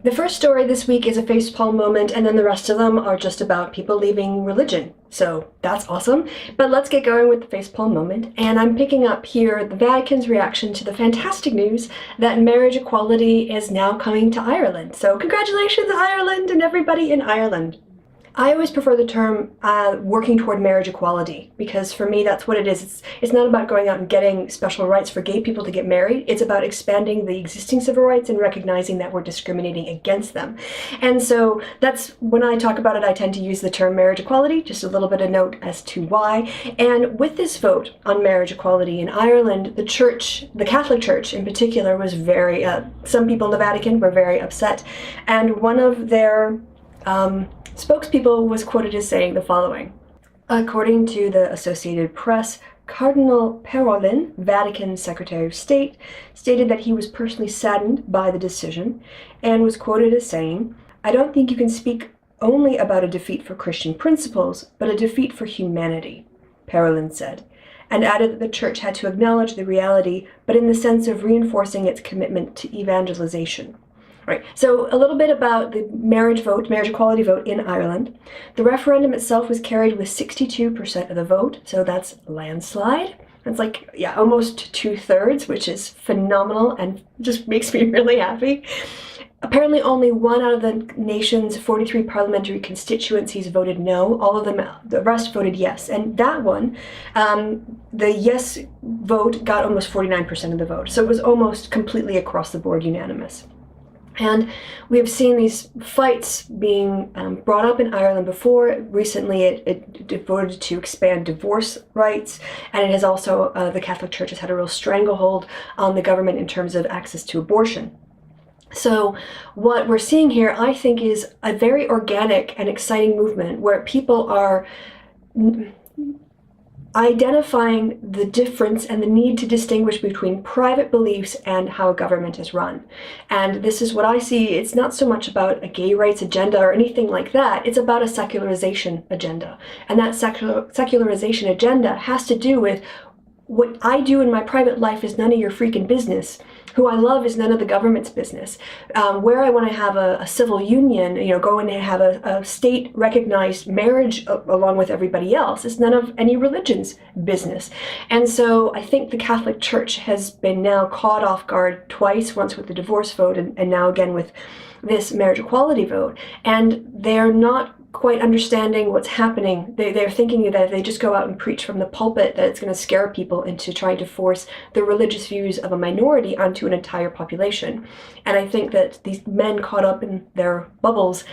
The first story this week is a facepalm moment, and then the rest of them are just about people leaving religion. So that's awesome. But let's get going with the facepalm moment. And I'm picking up here the Vatican's reaction to the fantastic news that marriage equality is now coming to Ireland. So congratulations, Ireland, and everybody in Ireland. I always prefer the term working toward marriage equality, because for me that's what it is. It's not about going out and getting special rights for gay people to get married. It's about expanding the existing civil rights and recognizing that we're discriminating against them. And so that's when I talk about it, I tend to use the term marriage equality, just a little bit of note as to why. And with this vote on marriage equality in Ireland, the church, the Catholic Church in particular, was very, some people in the Vatican were very upset. And one of their spokespeople was quoted as saying the following. According to the Associated Press, Cardinal Parolin, Vatican Secretary of State, stated that he was personally saddened by the decision and was quoted as saying, "I don't think you can speak only about a defeat for Christian principles, but a defeat for humanity," Parolin said, and added that the Church had to acknowledge the reality, but in the sense of reinforcing its commitment to evangelization. Right, so a little bit about the marriage equality vote in Ireland. The referendum itself was carried with 62% of the vote, so that's landslide. It's like, yeah, almost 2/3, which is phenomenal and just makes me really happy. Apparently only one out of the nation's 43 parliamentary constituencies voted no. All of them, the rest voted yes. And that one, the yes vote got almost 49% of the vote. So it was almost completely across the board unanimous. And we have seen these fights being brought up in Ireland before. Recently, it voted to expand divorce rights, and it has also, the Catholic Church has had a real stranglehold on the government in terms of access to abortion. So what we're seeing here, I think, is a very organic and exciting movement where people are identifying the difference and the need to distinguish between private beliefs and how a government is run. And this is what I see. It's not so much about a gay rights agenda or anything like that. It's about a secularization agenda. And that secularization agenda has to do with what I do in my private life is none of your freaking business. Who I love is none of the government's business. Where I want to have a civil union, go and have a state-recognized marriage along with everybody else, is none of any religion's business. And so I think the Catholic Church has been now caught off guard twice, once with the divorce vote and now again with this marriage equality vote. And they're not quite understanding what's happening. They're thinking that if they just go out and preach from the pulpit, that it's going to scare people into trying to force the religious views of a minority onto an entire population. And I think that these men caught up in their bubbles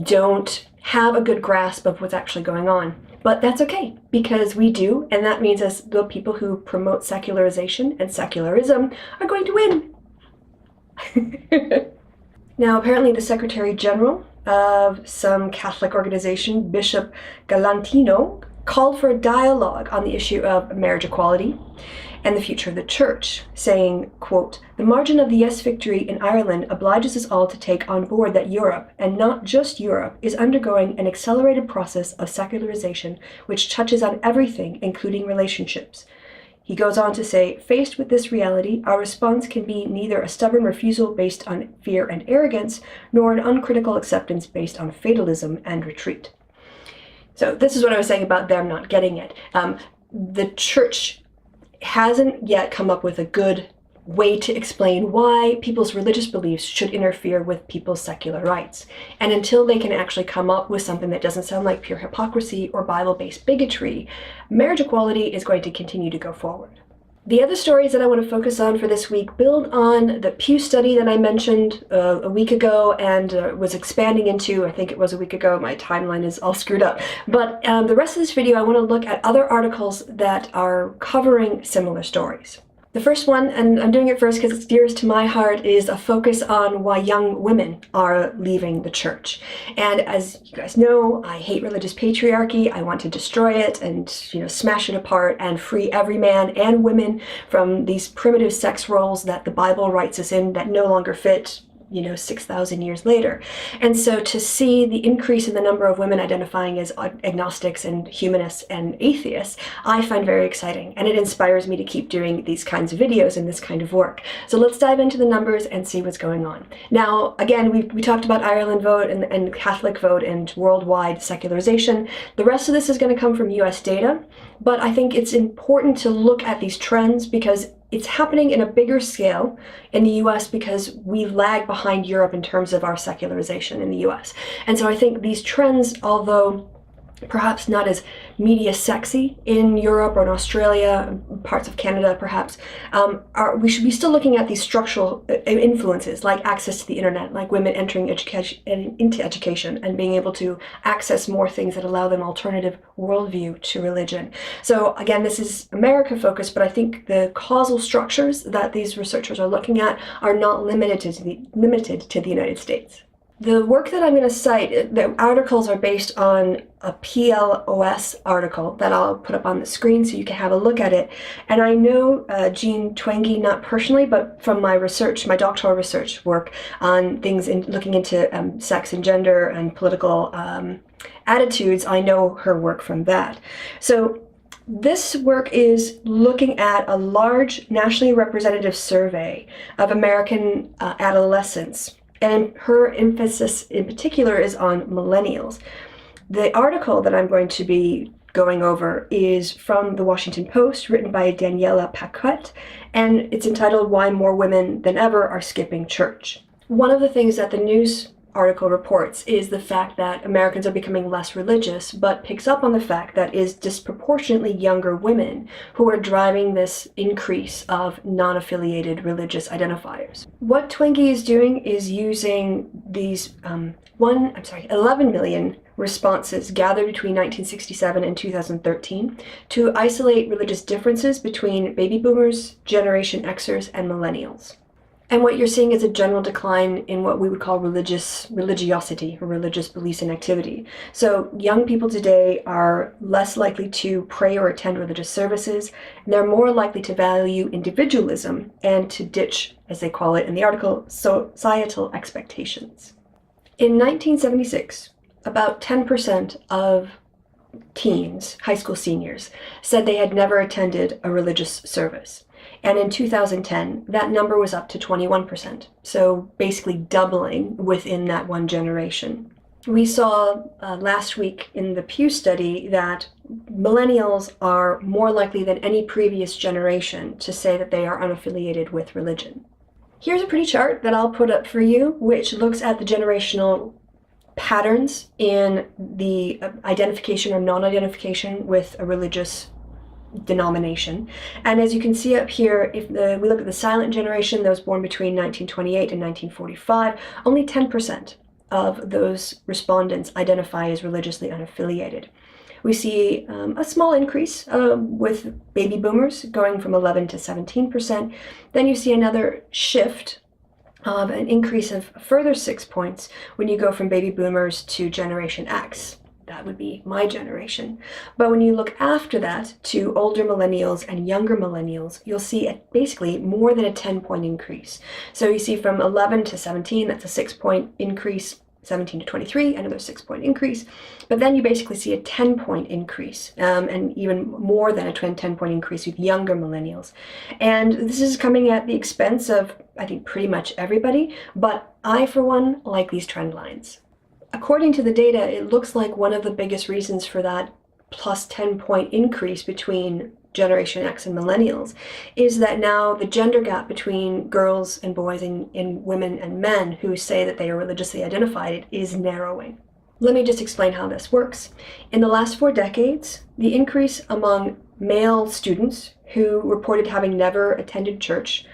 don't have a good grasp of what's actually going on. But that's okay, because we do, and that means as the people who promote secularization and secularism are going to win. Now, apparently the Secretary General of some Catholic organization, Bishop Galantino, called for a dialogue on the issue of marriage equality and the future of the church, saying, quote, "The margin of the yes victory in Ireland obliges us all to take on board that Europe, and not just Europe, is undergoing an accelerated process of secularization which touches on everything, including relationships." He goes on to say, "Faced with this reality, our response can be neither a stubborn refusal based on fear and arrogance, nor an uncritical acceptance based on fatalism and retreat." So this is what I was saying about them not getting it. The church hasn't yet come up with a good way to explain why people's religious beliefs should interfere with people's secular rights. And until they can actually come up with something that doesn't sound like pure hypocrisy or Bible-based bigotry, marriage equality is going to continue to go forward. The other stories that I want to focus on for this week build on the Pew study that I mentioned a week ago and was expanding into, I think it was a week ago, my timeline is all screwed up. But the rest of this video, I want to look at other articles that are covering similar stories. The first one, and I'm doing it first because it's dearest to my heart, is a focus on why young women are leaving the church. And as you guys know, I hate religious patriarchy. I want to destroy it and smash it apart and free every man and women from these primitive sex roles that the Bible writes us in that no longer fit 6,000 years later. And so to see the increase in the number of women identifying as agnostics and humanists and atheists, I find very exciting, and it inspires me to keep doing these kinds of videos and this kind of work. So let's dive into the numbers and see what's going on. Now, again, we talked about Ireland vote and Catholic vote and worldwide secularization. The rest of this is going to come from US data, but I think it's important to look at these trends because it's happening in a bigger scale in the US because we lag behind Europe in terms of our secularization in the US. And so I think these trends, although perhaps not as media sexy in Europe or in Australia, parts of Canada perhaps, we should be still looking at these structural influences like access to the internet, like women entering into education and being able to access more things that allow them alternative worldview to religion. So again, this is America focused, but I think the causal structures that these researchers are looking at are not limited to the United States. The work that I'm going to cite, the articles are based on a PLOS article that I'll put up on the screen so you can have a look at it. And I know Jean Twenge, not personally, but from my research, my doctoral research work on things looking into sex and gender and political attitudes, I know her work from that. So this work is looking at a large nationally representative survey of American adolescents. And her emphasis in particular is on millennials. The article that I'm going to be going over is from the Washington Post, written by Daniela Paquette, and it's entitled "Why More Women Than Ever Are Skipping Church." One of the things that the news article reports is the fact that Americans are becoming less religious, but picks up on the fact that is disproportionately younger women who are driving this increase of non-affiliated religious identifiers. What Twenge is doing is using these 11 million responses gathered between 1967 and 2013 to isolate religious differences between baby boomers, Generation Xers, and millennials. And what you're seeing is a general decline in what we would call religiosity or religious beliefs and activity. So young people today are less likely to pray or attend religious services, and they're more likely to value individualism and to ditch, as they call it in the article, societal expectations. In 1976, about 10% of teens, high school seniors, said they had never attended a religious service. And in 2010, that number was up to 21%, so basically doubling within that one generation. We saw last week in the Pew study that millennials are more likely than any previous generation to say that they are unaffiliated with religion. Here's a pretty chart that I'll put up for you, which looks at the generational patterns in the identification or non-identification with a religious denomination. And as you can see up here, if we look at the silent generation, those born between 1928 and 1945, only 10% of those respondents identify as religiously unaffiliated. We see a small increase with baby boomers going from 11 to 17%. Then you see another shift of an increase of a further 6 points when you go from baby boomers to Generation X. That would be my generation. But when you look after that to older millennials and younger millennials, you'll see basically more than a 10-point increase. So you see from 11 to 17, that's a 6-point increase. 17 to 23, another 6-point increase. But then you basically see a 10-point increase, and even more than a 10-point increase with younger millennials. And this is coming at the expense of, I think, pretty much everybody, but I, for one, like these trend lines. According to the data, it looks like one of the biggest reasons for that plus 10-point increase between Generation X and millennials is that now the gender gap between girls and boys and women and men who say that they are religiously identified is narrowing. Let me just explain how this works. In the last 4 decades, the increase among male students who reported having never attended church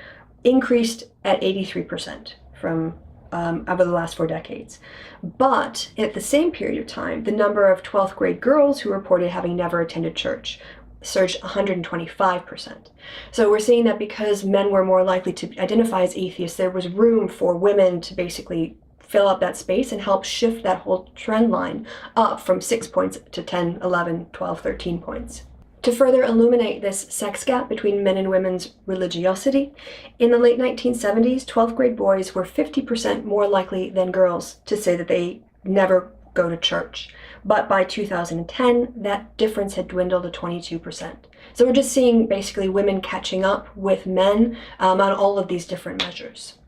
increased at 83% from over the last 4 decades. But at the same period of time, the number of 12th grade girls who reported having never attended church surged 125%. So we're seeing that because men were more likely to identify as atheists, there was room for women to basically fill up that space and help shift that whole trend line up from 6 points to 10, 11, 12, 13 points. To further illuminate this sex gap between men and women's religiosity, in the late 1970s, 12th grade boys were 50% more likely than girls to say that they never go to church. But by 2010, that difference had dwindled to 22%. So we're just seeing basically women catching up with men on all of these different measures.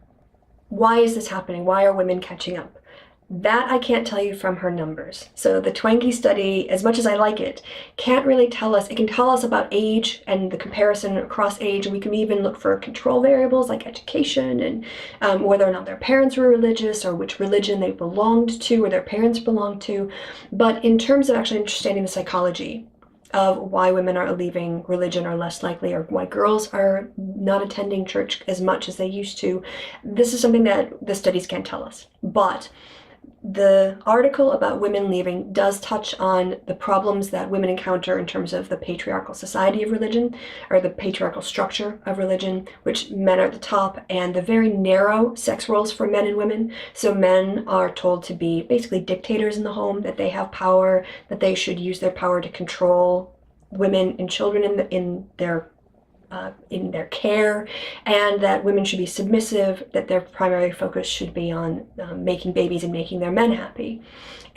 Why is this happening? Why are women catching up? That I can't tell you from her numbers. So the Twenge study, as much as I like it, can't really tell us. It can tell us about age and the comparison across age, and we can even look for control variables like education and whether or not their parents were religious or which religion they belonged to or their parents belonged to. But in terms of actually understanding the psychology of why women are leaving religion or less likely, or why girls are not attending church as much as they used to, this is something that the studies can't tell us. But the article about women leaving does touch on the problems that women encounter in terms of the patriarchal society of religion, or the patriarchal structure of religion, which men are at the top, and the very narrow sex roles for men and women. So men are told to be basically dictators in the home, that they have power, that they should use their power to control women and children in their care, and that women should be submissive, that their primary focus should be on making babies and making their men happy,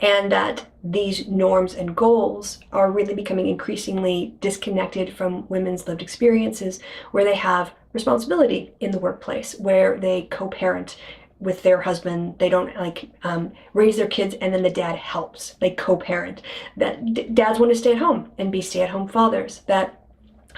and that these norms and goals are really becoming increasingly disconnected from women's lived experiences, where they have responsibility in the workplace, where they co-parent with their husband. They don't raise their kids and then the dad helps. They co-parent. That dads want to stay at home and be stay-at-home fathers. That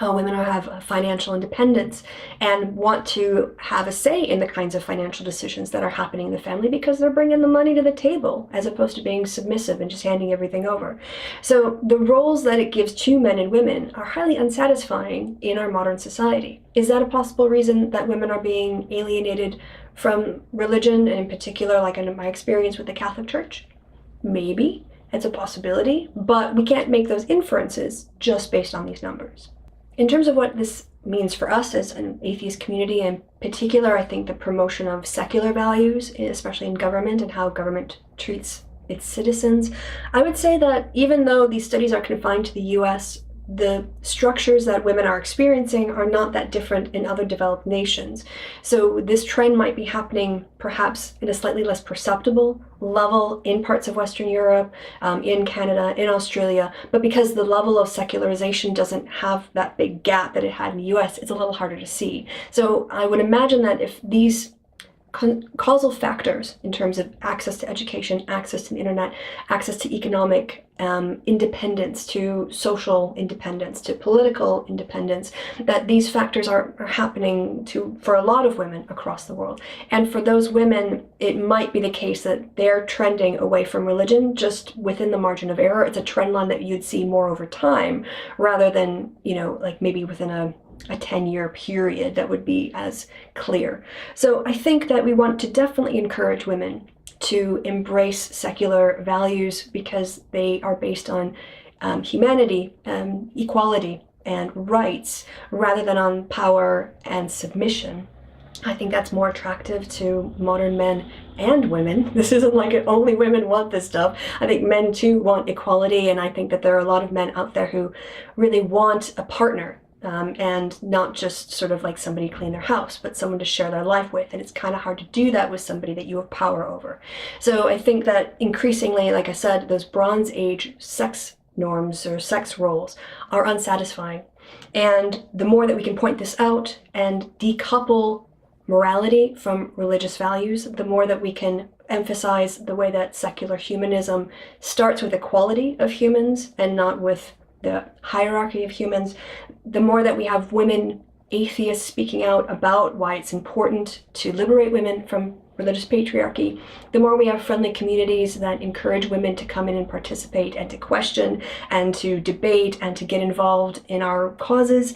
women have financial independence and want to have a say in the kinds of financial decisions that are happening in the family because they're bringing the money to the table as opposed to being submissive and just handing everything over. So the roles that it gives to men and women are highly unsatisfying in our modern society. Is that a possible reason that women are being alienated from religion, and in particular, like in my experience with the Catholic Church? Maybe. It's a possibility, but we can't make those inferences just based on these numbers. In terms of what this means for us as an atheist community, in particular, I think the promotion of secular values, especially in government and how government treats its citizens, I would say that even though these studies are confined to the US, the structures that women are experiencing are not that different in other developed nations. So this trend might be happening perhaps in a slightly less perceptible level in parts of Western Europe, in Canada, in Australia, but because the level of secularization doesn't have that big gap that it had in the US, it's a little harder to see. So I would imagine that if these causal factors in terms of access to education, access to the internet, access to economic independence, to social independence, to political independence, that these factors are happening for a lot of women across the world. And for those women, it might be the case that they're trending away from religion just within the margin of error. It's a trend line that you'd see more over time rather than, like maybe within a 10-year period that would be as clear. So I think that we want to definitely encourage women to embrace secular values because they are based on humanity, equality, and rights rather than on power and submission. I think that's more attractive to modern men and women. This isn't like only women want this stuff. I think men too want equality, and I think that there are a lot of men out there who really want a partner. And not just sort of like somebody to clean their house, but someone to share their life with. And it's kind of hard to do that with somebody that you have power over. So I think that increasingly, like I said, those Bronze Age sex norms or sex roles are unsatisfying. And the more that we can point this out and decouple morality from religious values, the more that we can emphasize the way that secular humanism starts with equality of humans and not with the hierarchy of humans, the more that we have women atheists speaking out about why it's important to liberate women from religious patriarchy, the more we have friendly communities that encourage women to come in and participate and to question and to debate and to get involved in our causes,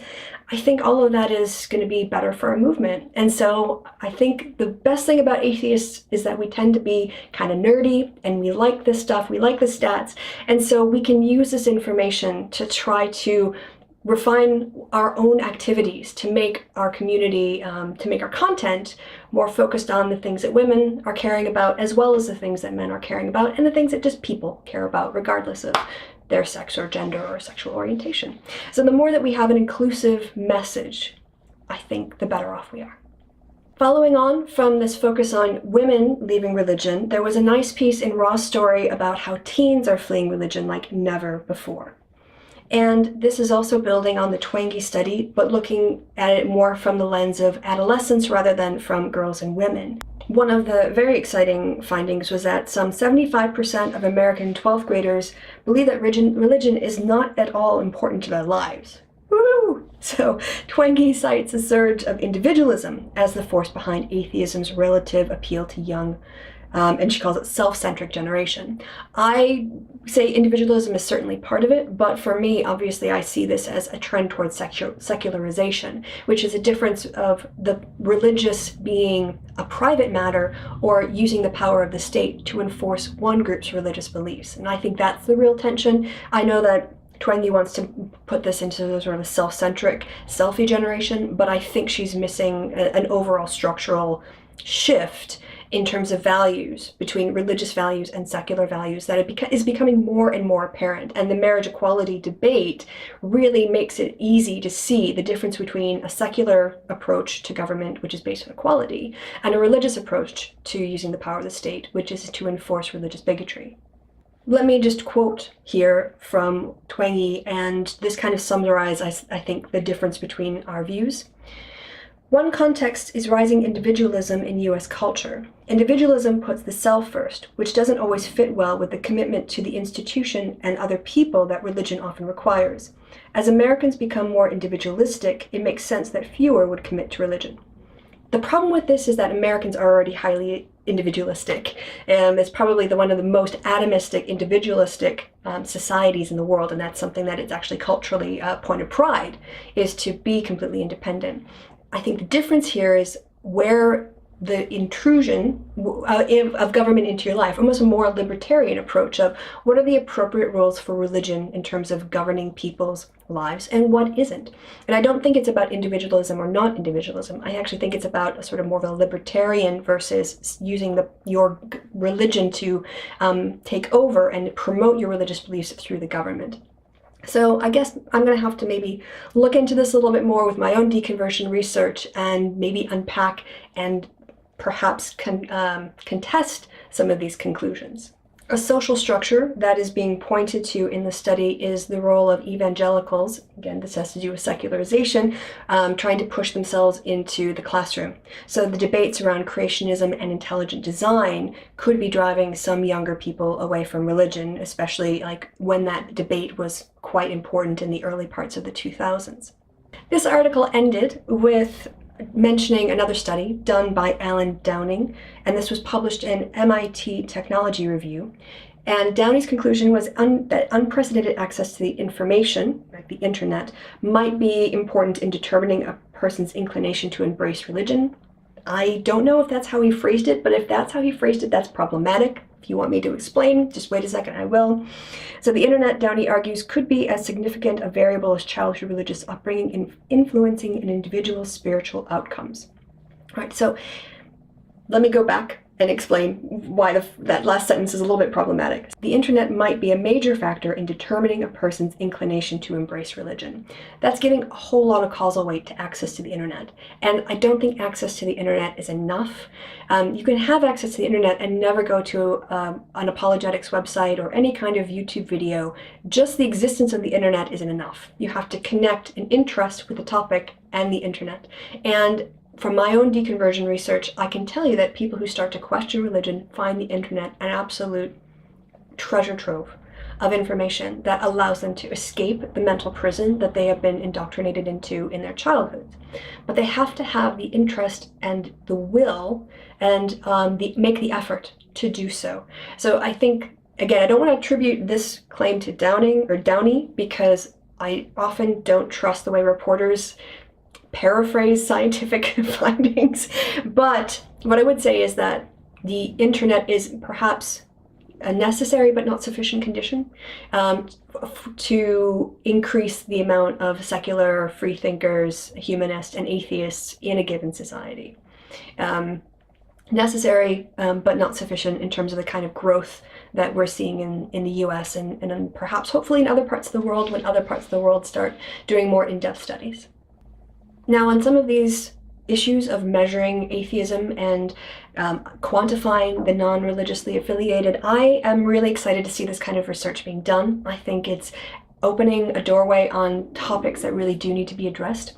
I think all of that is going to be better for our movement. And so I think the best thing about atheists is that we tend to be kind of nerdy and we like this stuff, we like the stats, and so we can use this information to try to refine our own activities to make our community, to make our content more focused on the things that women are caring about, as well as the things that men are caring about, and the things that just people care about, regardless of their sex or gender or sexual orientation. So the more that we have an inclusive message, I think the better off we are. Following on from this focus on women leaving religion, there was a nice piece in Raw's story about how teens are fleeing religion like never before. And this is also building on the Twenge study, but looking at it more from the lens of adolescents rather than from girls and women. One of the very exciting findings was that some 75% of American 12th graders believe that religion is not at all important to their lives. Woo! So Twenge cites a surge of individualism as the force behind atheism's relative appeal to young, and she calls it self-centric generation. I say individualism is certainly part of it, but for me, obviously, I see this as a trend towards secularization, which is a difference of the religious being a private matter or using the power of the state to enforce one group's religious beliefs. And I think that's the real tension. I know that Twenge wants to put this into sort of a self-centric, selfie generation, but I think she's missing an overall structural shift in terms of values between religious values and secular values that is becoming more and more apparent. And the marriage equality debate really makes it easy to see the difference between a secular approach to government, which is based on equality, and a religious approach to using the power of the state, which is to enforce religious bigotry. Let me just quote here from Twenge, and this kind of summarizes, I think, the difference between our views. One context is rising individualism in US culture. Individualism puts the self first, which doesn't always fit well with the commitment to the institution and other people that religion often requires. As Americans become more individualistic, it makes sense that fewer would commit to religion. The problem with this is that Americans are already highly individualistic, and it's probably one of the most atomistic, individualistic societies in the world, and that's something that it's actually culturally a point of pride, is to be completely independent. I think the difference here is where the intrusion of government into your life, almost a more libertarian approach of what are the appropriate rules for religion in terms of governing people's lives and what isn't. And I don't think it's about individualism or not individualism. I actually think it's about a sort of more of a libertarian versus using your religion to take over and promote your religious beliefs through the government. So I guess I'm going to have to maybe look into this a little bit more with my own deconversion research and maybe unpack and perhaps contest some of these conclusions. A social structure that is being pointed to in the study is the role of evangelicals. Again, this has to do with secularization, trying to push themselves into the classroom. So the debates around creationism and intelligent design could be driving some younger people away from religion, especially like when that debate was quite important in the early parts of the 2000s. This article ended with mentioning another study done by Alan Downing, and this was published in MIT Technology Review. And Downey's conclusion was that unprecedented access to the information, like the internet, might be important in determining a person's inclination to embrace religion. I don't know if that's how he phrased it, but if that's how he phrased it, that's problematic. If you want me to explain, just wait a second, I will. So the internet, Downey argues, could be as significant a variable as childhood religious upbringing in influencing an individual's spiritual outcomes. All right, so let me go back and explain why that last sentence is a little bit problematic. The internet might be a major factor in determining a person's inclination to embrace religion. That's giving a whole lot of causal weight to access to the internet. And I don't think access to the internet is enough. You can have access to the internet and never go to an apologetics website or any kind of YouTube video. Just the existence of the internet isn't enough. You have to connect an interest with the topic and the internet. And from my own deconversion research, I can tell you that people who start to question religion find the internet an absolute treasure trove of information that allows them to escape the mental prison that they have been indoctrinated into in their childhood. But they have to have the interest and the will and make the effort to do so. So I think, again, I don't want to attribute this claim to Downey because I often don't trust the way reporters paraphrase scientific findings, but what I would say is that the internet is perhaps a necessary but not sufficient condition to increase the amount of secular free thinkers, humanists, and atheists in a given society. necessary, but not sufficient in terms of the kind of growth that we're seeing in the US and perhaps hopefully in other parts of the world when other parts of the world start doing more in-depth studies. Now, on some of these issues of measuring atheism and quantifying the non-religiously affiliated, I am really excited to see this kind of research being done. I think it's opening a doorway on topics that really do need to be addressed.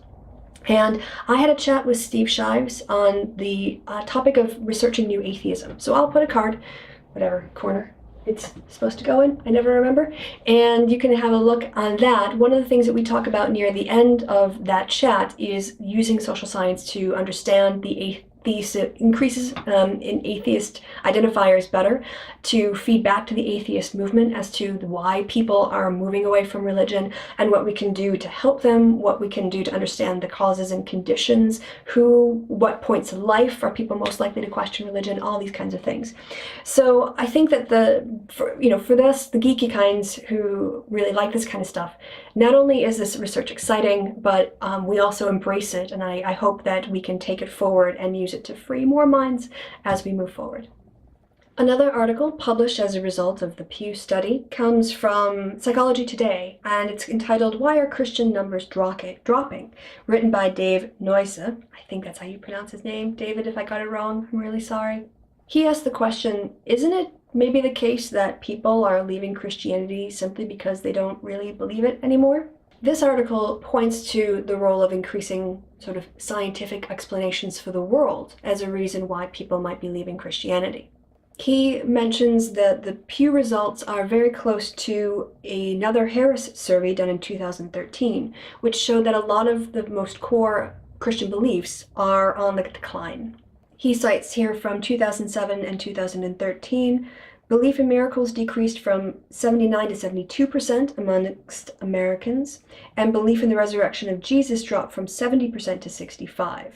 And I had a chat with Steve Shives on the topic of researching new atheism. So I'll put a card, whatever corner it's supposed to go in, I never remember, and you can have a look on that. One of the things that we talk about near the end of that chat is using social science to understand the increases in atheist identifiers better, to feed back to the atheist movement as to why people are moving away from religion and what we can do to help them, what we can do to understand the causes and conditions, what points in life are people most likely to question religion, all these kinds of things. So I think that for us, the geeky kinds who really like this kind of stuff, not only is this research exciting, but we also embrace it, and I hope that we can take it forward and use it to free more minds as we move forward. Another article published as a result of the Pew study comes from Psychology Today, and it's entitled "Why Are Christian Numbers Dropping?" written by Dave Noyce. I think that's how you pronounce his name. David, if I got it wrong, I'm really sorry. He asked the question, isn't it maybe the case that people are leaving Christianity simply because they don't really believe it anymore? This article points to the role of increasing sort of scientific explanations for the world as a reason why people might be leaving Christianity. He mentions that the Pew results are very close to another Harris survey done in 2013, which showed that a lot of the most core Christian beliefs are on the decline. He cites here from 2007 and 2013, belief in miracles decreased from 79 to 72% amongst Americans, and belief in the resurrection of Jesus dropped from 70% to 65%.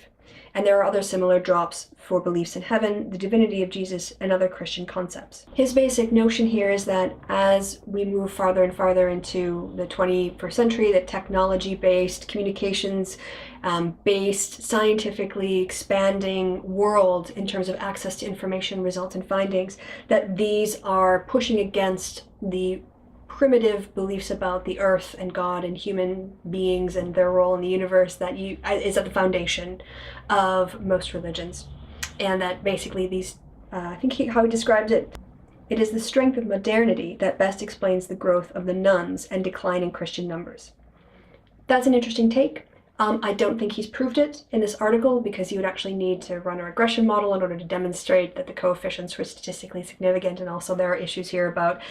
And there are other similar drops for beliefs in heaven, the divinity of Jesus, and other Christian concepts. His basic notion here is that as we move farther and farther into the 21st century, the technology-based, communications-based, scientifically expanding world in terms of access to information, results, and findings, that these are pushing against the primitive beliefs about the earth and God and human beings and their role in the universe that is at the foundation of most religions. And that basically these, I think how he describes it, it is the strength of modernity that best explains the growth of the nuns and decline in Christian numbers. That's an interesting take. I don't think he's proved it in this article because you would actually need to run a regression model in order to demonstrate that the coefficients were statistically significant, and also there are issues here about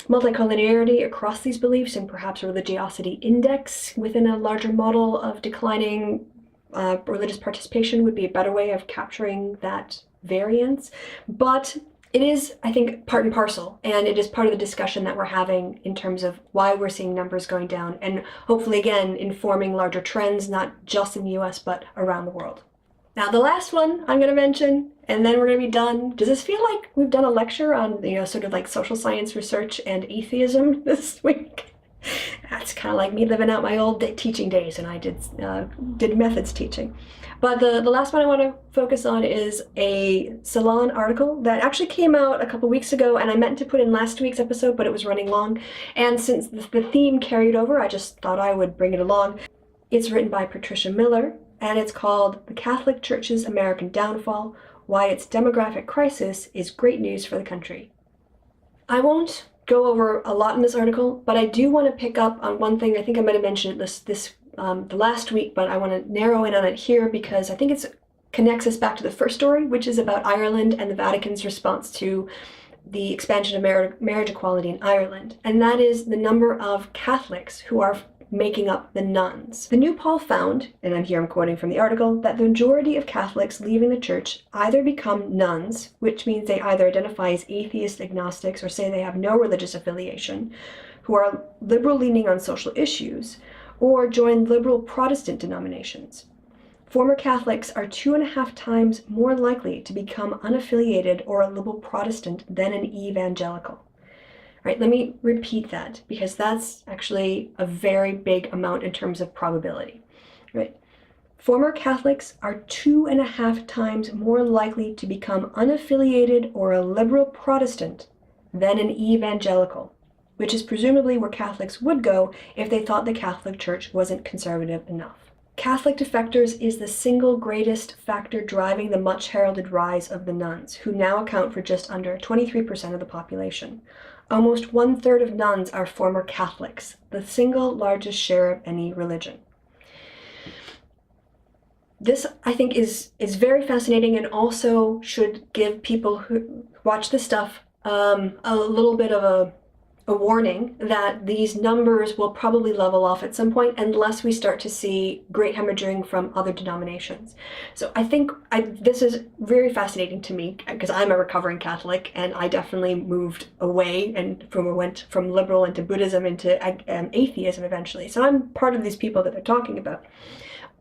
multicollinearity across these beliefs and perhaps a religiosity index within a larger model of declining religious participation would be a better way of capturing that variance. But it is, I think, part and parcel, and it is part of the discussion that we're having in terms of why we're seeing numbers going down, and hopefully, again, informing larger trends, not just in the US, but around the world. Now, the last one I'm going to mention, and then we're going to be done. Does this feel like we've done a lecture on, sort of like social science research and atheism this week? That's kind of like me living out my old teaching days, and I did methods teaching. But the last one I want to focus on is a Salon article that actually came out a couple weeks ago, and I meant to put in last week's episode, but it was running long. And since the theme carried over, I just thought I would bring it along. It's written by Patricia Miller, and it's called "The Catholic Church's American Downfall: Why Its Demographic Crisis is Great News for the Country." I won't go over a lot in this article, but I do want to pick up on one thing. I think I might have mentioned it the last week, but I want to narrow in on it here because I think it connects us back to the first story, which is about Ireland and the Vatican's response to the expansion of marriage equality in Ireland, and that is the number of Catholics who are making up the nuns. The new poll found, and I'm quoting from the article, that the majority of Catholics leaving the church either become nuns, which means they either identify as atheist, agnostics, or say they have no religious affiliation, who are liberal leaning on social issues, or join liberal Protestant denominations. Former Catholics are 2.5 times more likely to become unaffiliated or a liberal Protestant than an evangelical. Right, let me repeat that because that's actually a very big amount in terms of probability. Right? Former Catholics are 2.5 times more likely to become unaffiliated or a liberal Protestant than an evangelical, which is presumably where Catholics would go if they thought the Catholic Church wasn't conservative enough. Catholic defectors is the single greatest factor driving the much heralded rise of the nuns, who now account for just under 23% of the population. Almost 1/3 of nuns are former Catholics, the single largest share of any religion. This, I think, is very fascinating and also should give people who watch this stuff a little bit of a warning that these numbers will probably level off at some point unless we start to see great hemorrhaging from other denominations. So I think this is very fascinating to me because I'm a recovering Catholic and I definitely moved away and went from liberal into Buddhism into atheism eventually. So I'm part of these people that they're talking about.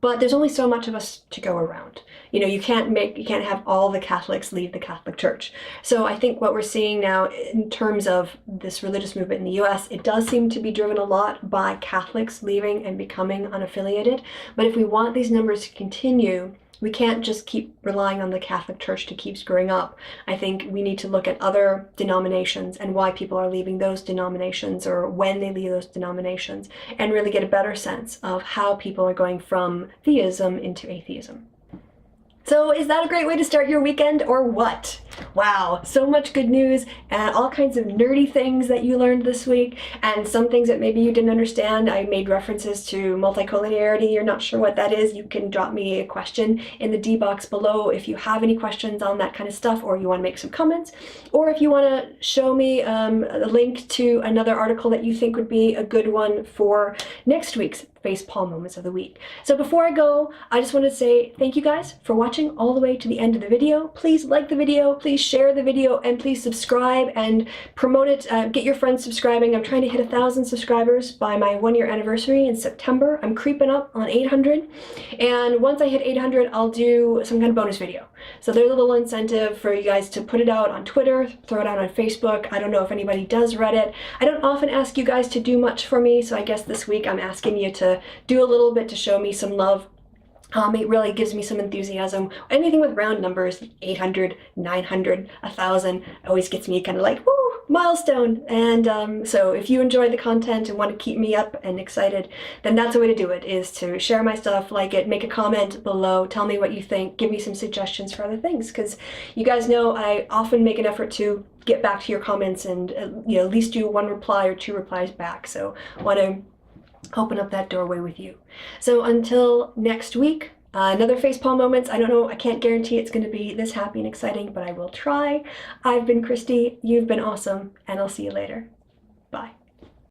But there's only so much of us to go around. You know, you can't have all the Catholics leave the Catholic Church. So I think what we're seeing now in terms of this religious movement in the US, it does seem to be driven a lot by Catholics leaving and becoming unaffiliated. But if we want these numbers to continue, we can't just keep relying on the Catholic Church to keep screwing up. I think we need to look at other denominations and why people are leaving those denominations or when they leave those denominations and really get a better sense of how people are going from theism into atheism. So is that a great way to start your weekend or what? Wow, so much good news and all kinds of nerdy things that you learned this week and some things that maybe you didn't understand. I made references to multicollinearity. You're not sure what that is. You can drop me a question in the D box below if you have any questions on that kind of stuff or you want to make some comments, or if you want to show me a link to another article that you think would be a good one for next week's Facepalm Moments of the Week. So before I go, I just want to say thank you guys for watching all the way to the end of the video. Please like the video, please share the video, and please subscribe and promote it. Get your friends subscribing. I'm trying to hit 1,000 subscribers by my 1-year anniversary in September. I'm creeping up on 800. And once I hit 800, I'll do some kind of bonus video. So there's a little incentive for you guys to put it out on Twitter, throw it out on Facebook. I don't know if anybody does Reddit. I don't often ask you guys to do much for me, so I guess this week I'm asking you to do a little bit to show me some love. It really gives me some enthusiasm. Anything with round numbers, 800, 900, 1,000, always gets me kind of like, woo, milestone. And so if you enjoy the content and want to keep me up and excited, then that's the way to do it, is to share my stuff, like it, make a comment below, tell me what you think, give me some suggestions for other things, because you guys know I often make an effort to get back to your comments and at least do 1 reply or 2 replies back. So I want to open up that doorway with you. So until next week, another Facepalm Moments. I don't know, I can't guarantee it's going to be this happy and exciting, but I will try. I've been Christy, you've been awesome, and I'll see you later. Bye.